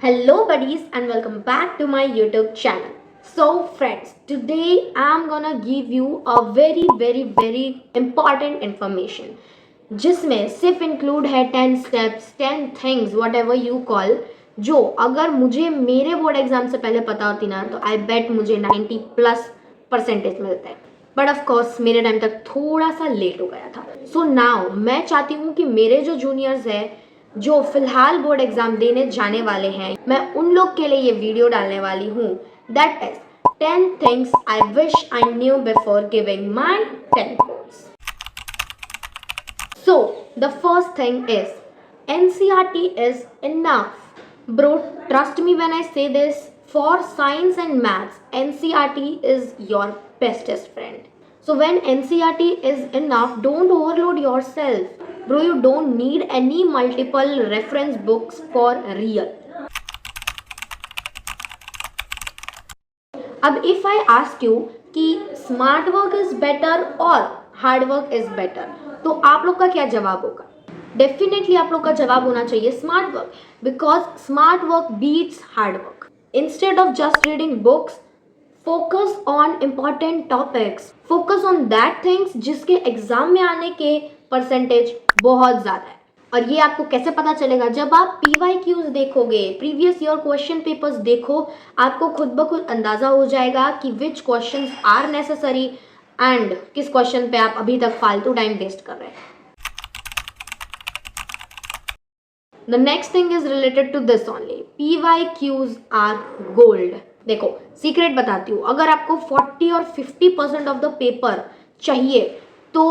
Hello buddies and welcome back to my YouTube channel. So friends, today I'm gonna give you a very important information जिसमें सिर्फ include है 10 steps 10 things whatever you call, जो अगर मुझे मेरे board exam से पहले पता होती ना तो आई बेट मुझे 90+ % मिलता है, बट ऑफ कोर्स मेरे टाइम तक थोड़ा सा लेट हो गया था. सो नाउ मैं चाहती हूँ कि मेरे जो जूनियर्स है जो फिलहाल बोर्ड एग्जाम देने जाने वाले हैं, मैं उन लोग के लिए ये वीडियो डालने वाली हूँ. That is 10 things I wish I knew before giving my 10 boards. So the first thing is NCERT is enough. Bro, trust me when I say this, for science and maths, NCERT is your bestest friend. So when NCERT is enough, don't overload yourself. Bro, you don't need any multiple reference books for real. अब if I ask you कि smart work is better और hard work is better, तो आप लोग का क्या जवाब होगा? डेफिनेटली आप लोग का जवाब होना चाहिए smart work, because smart work beats hard work. Instead of just reading books, focus on important topics, focus on that things जिसके एग्जाम में आने के परसेंटेज बहुत ज़्यादा है. और ये आपको कैसे पता चलेगा? जब आप PYQs देखोगे, प्रीवियस ईयर क्वेश्चन पेपर्स देखो, आपको खुद ब खुद अंदाज़ा हो जाएगा कि which question are necessary and किस क्वेश्चन पे आप अभी तक फालतू टाइम वेस्ट कर रहे हैं. The next thing is related to this only. PYQs are gold. देखो सीक्रेट बताती हूँ, अगर आपको 40 और 50% ऑफ द पेपर चाहिए तो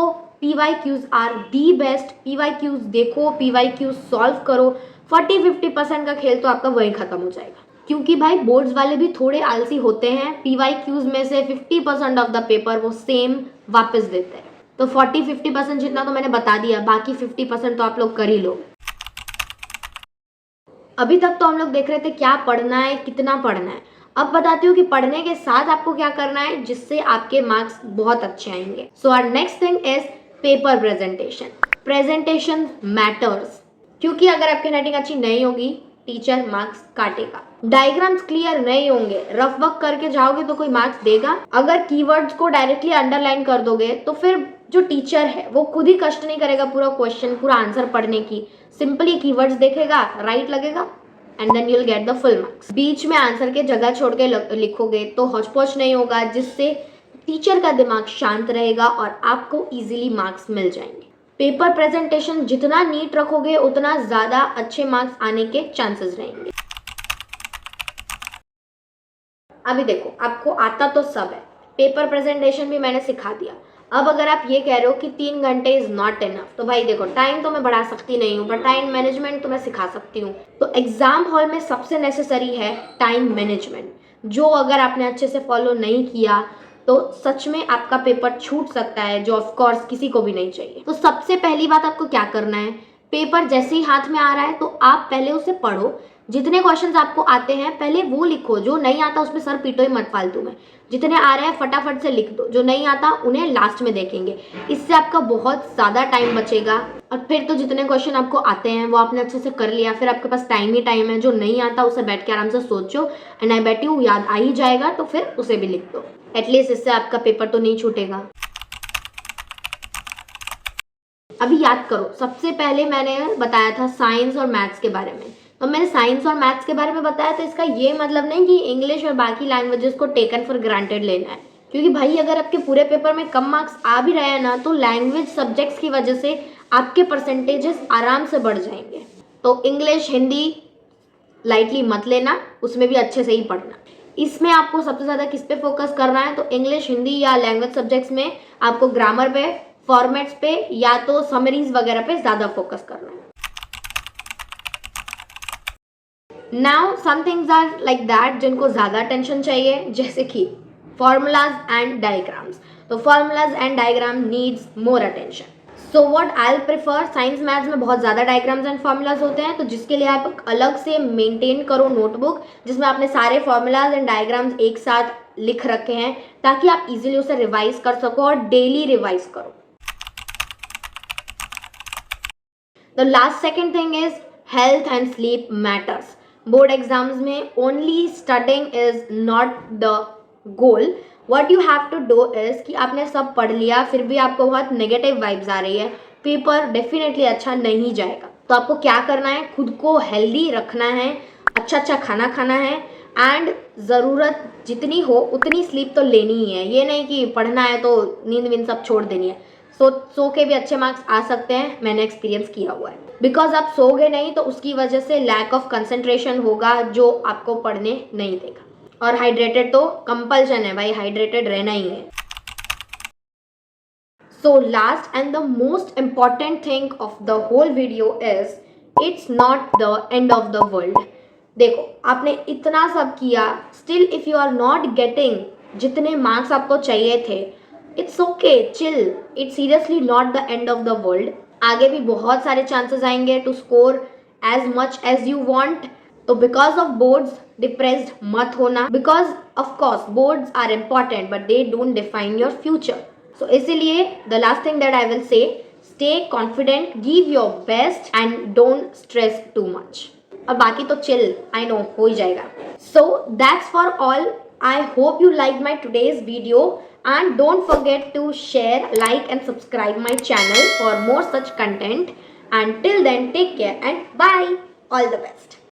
PYQs are the best. PYQs देखो, PYQs सॉल्व करो. 40-50% का खेल तो आपका वहीं खत्म हो जाएगा, क्योंकि भाई बोर्ड्स वाले भी थोड़े आलसी होते हैं. PYQs में से 50% ऑफ द पेपर वो सेम वापस देते हैं. तो 40-50% जितना तो मैंने बता दिया, बाकी 50% तो आप लोग कर ही लो. अभी तक तो हम लोग देख रहे थे क्या पढ़ना है, कितना पढ़ना है. अब बताती हूँ कि पढ़ने के साथ आपको क्या करना है जिससे आपके मार्क्स बहुत अच्छे आएंगे. So our next thing is paper presentation. Presentation matters, क्योंकि अगर आपकी राइटिंग अच्छी नहीं होगी टीचर मार्क्स काटेगा. डायग्राम्स क्लियर नहीं होंगे, रफ वर्क करके जाओगे तो कोई मार्क्स देगा. अगर कीवर्ड्स को डायरेक्टली अंडरलाइन कर दोगे तो फिर जो टीचर है वो खुद ही कष्ट नहीं करेगा पूरा क्वेश्चन, पूरा आंसर पढ़ने की. सिंपली कीवर्ड्स देखेगा, राइट लगेगा and then you will get the full marks. बीच में आंसर के जगह छोड़ के लिखोगे तो हौच-पौच नहीं होगा, जिससे टीचर का दिमाग शांत रहेगा और आपको इजीली मार्क्स मिल जाएंगे. पेपर प्रेजेंटेशन जितना नीट रखोगे उतना ज़्यादा अच्छे मार्क्स आने के चांसेस रहेंगे. अभी देखो आपको आता तो सब है, पेपर प्रेजेंटेशन भी मैंने सिखा दिया. अब अगर आप ये कह रहे हो कि 3 घंटे इज़ नॉट इनफ, तो भाई देखो टाइम तो मैं बढ़ा सकती नहीं हूँ, बट टाइम मैनेजमेंट तो मैं सिखा सकती हूँ. तो एग्जाम हॉल में सबसे नेसेसरी है टाइम मैनेजमेंट, जो अगर आपने अच्छे से फॉलो नहीं किया तो सच में आपका पेपर छूट सकता है, जो ऑफ कोर्स किसी को भी नहीं चाहिए. तो सबसे पहली बात आपको क्या करना है, पेपर जैसे ही हाथ में आ रहा है तो आप पहले उसे पढ़ो. जितने क्वेश्चंस आपको आते हैं पहले वो लिखो, जो नहीं आता उसमें सर पीटो ही मत फालतू में. जितने आ रहे हैं फटाफट से लिख दो, जो नहीं आता उन्हें लास्ट में देखेंगे. इससे आपका बहुत ज़्यादा टाइम बचेगा. और फिर तो जितने क्वेश्चन आपको आते हैं वो आपने अच्छे से कर लिया, फिर आपके पास टाइम ही टाइम है. जो नहीं आता उसे बैठ के आराम से सोचो एंड आई बेट यू याद आ ही जाएगा, तो फिर उसे भी लिख दो. एटलीस्ट इससे आपका पेपर तो नहीं छूटेगा. अभी याद करो, सबसे पहले मैंने बताया था साइंस और मैथ्स के बारे में. तो मैंने साइंस और मैथ्स के बारे में बताया तो इसका ये मतलब नहीं कि इंग्लिश और बाकी लैंग्वेजेस को टेकन फॉर ग्रांटेड लेना है, क्योंकि भाई अगर आपके पूरे पेपर में कम मार्क्स आ भी रहे हैं ना तो लैंग्वेज सब्जेक्ट्स की वजह से आपके परसेंटेजेस आराम से बढ़ जाएंगे. तो इंग्लिश हिंदी लाइटली मत लेना, उसमें भी अच्छे से ही पढ़ना. इसमें आपको सबसे ज़्यादा किस पे फोकस करना है, तो इंग्लिश हिंदी या लैंग्वेज सब्जेक्ट्स में आपको ग्रामर पे, फॉर्मेट्स पे या तो समरीज वगैरह पे ज़्यादा फोकस करना है. Now some things are like that जिनको ज़्यादा टेंशन चाहिए, जैसे कि फॉर्मूलाज एंड डायग्राम्स. तो formulas and diagram needs more attention. So what I prefer, science maths में बहुत ज़्यादा डायग्राम्स एंड फॉर्मूलाज होते हैं, तो जिसके लिए आप अलग से मेंटेन करो नोटबुक जिसमें आपने सारे फॉर्मूलाज एंड डायग्राम्स एक साथ लिख रखे हैं, ताकि आप इजीली उसे रिवाइज कर सको और डेली रिवाइज करो. The last second thing is health and sleep matters. Board exams में only studying is not the goal. What you have to do is कि आपने सब पढ़ लिया फिर भी आपको बहुत नेगेटिव वाइब्स आ रही है, पेपर डेफिनेटली अच्छा नहीं जाएगा. तो आपको क्या करना है, खुद को हेल्दी रखना है, अच्छा अच्छा खाना खाना है एंड ज़रूरत जितनी हो उतनी स्लीप तो लेनी ही है. ये नहीं कि पढ़ना है तो नींद वींद सब छोड़ देनी है. सो के भी अच्छे मार्क्स आ सकते हैं, मैंने एक्सपीरियंस किया हुआ है. बिकॉज आप सोगे नहीं तो उसकी वजह से लैक ऑफ कंसंट्रेशन होगा जो आपको पढ़ने नहीं देगा. और हाइड्रेटेड तो कंपल्शन है भाई, हाइड्रेटेड रहना ही है. So last and the most important thing of the whole video is it's not the end of the world. देखो आपने इतना सब किया, still if you are not getting जितने मार्क्स आपको चाहिए थे, it's okay, chill, it's seriously not the end of the world. आगे भी बहुत सारे chances आएंगे to score as much as you want. तो because of boards depressed मत होना, because of course boards are important but they don't define your future. So इसीलिए the last thing that I will say, stay confident, give your best and don't stress too much. और बाकी तो chill, I know हो ही जाएगा. So that's for all. I hope you liked my today's video and don't forget to share, like and subscribe my channel for more such content. And till then, take care and bye. All the best.